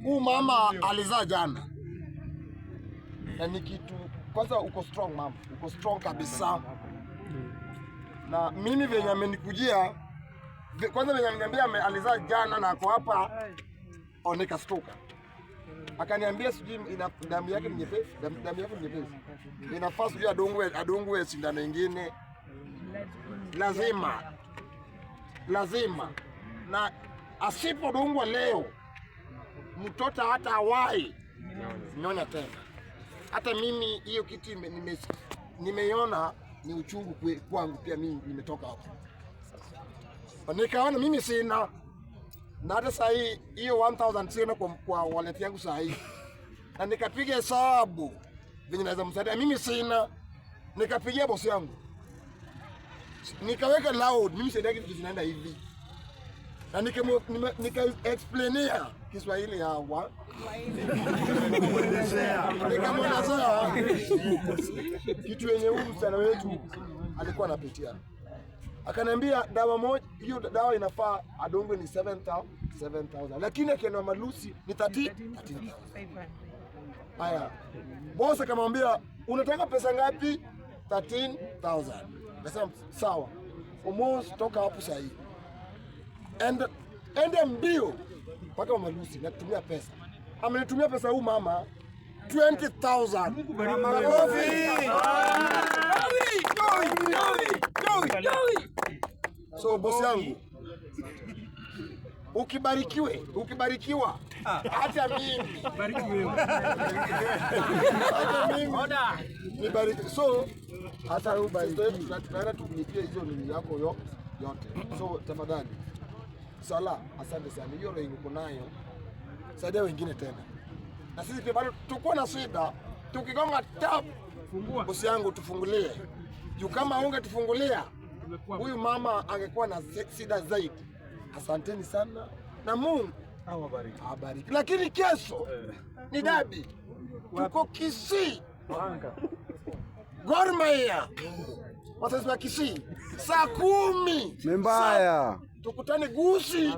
Huyu mama alizaa jana. Na ni kitu kwanza, uko strong mama, uko strong kabisa. Na mimi venye amenikujia kwanza, venye ameniambia alizaa jana na ako hapa, nikastuka. Akaniambia sijui damu yake ni nyepesi, damu yake ni nyepesi. Inafaa sijui adungwe sindano nyingine. Lazima. Na asipodungwa leo, mtoto hata hawai nyonya tena. Hata mimi hiyo kitu nimeiona ni uchungu kwangu pia, mimi nimetoka hapo. Nikaona mimi sina, na hata saa hii hiyo 1000 sina kwa wallet yangu saa hii. Na nikapiga hesabu venye naweza msaidia, mimi sina. Nikapigia bosi yangu, nikaweka loud, mimi saidia kitu zinaenda hivi. Na nika explainia Kiswahili hawa. Nikamwelezea kitu yenye huyu msichana wetu alikuwa anapitia. Akaniambia dawa moja, hiyo dawa inafaa adongwe ni 7,000. Lakini akienda Malusi ni 13,000. Haya. Boss akamwambia unataka pesa ngapi? 13,000. Nasema sawa. Almost toka hapo sasa hivi. Ende mbio mpaka Malusi na kutumia pesa. Amenitumia pesa huyu mama 20,000. So bosi yangu, ukibarikiwa hata mimi nibariki. So hata ubariki tunaenda tumlipie hizo nini yako yote. So tafadhali sala, asante sana. Hiyo ndio uko nayo, saidia wengine tena. Na sisi pia bado tuko na shida, tukigonga tap, fungua bosi yangu, tufungulie. Juu kama ungetufungulia huyu mama angekuwa na shida zaidi. Asanteni sana na Mungu awabariki. Lakini kesho ni dabi, tuko Kisii, Gor Mahia wazazi wa Kisii saa 10 mbaya, tukutane Gusii.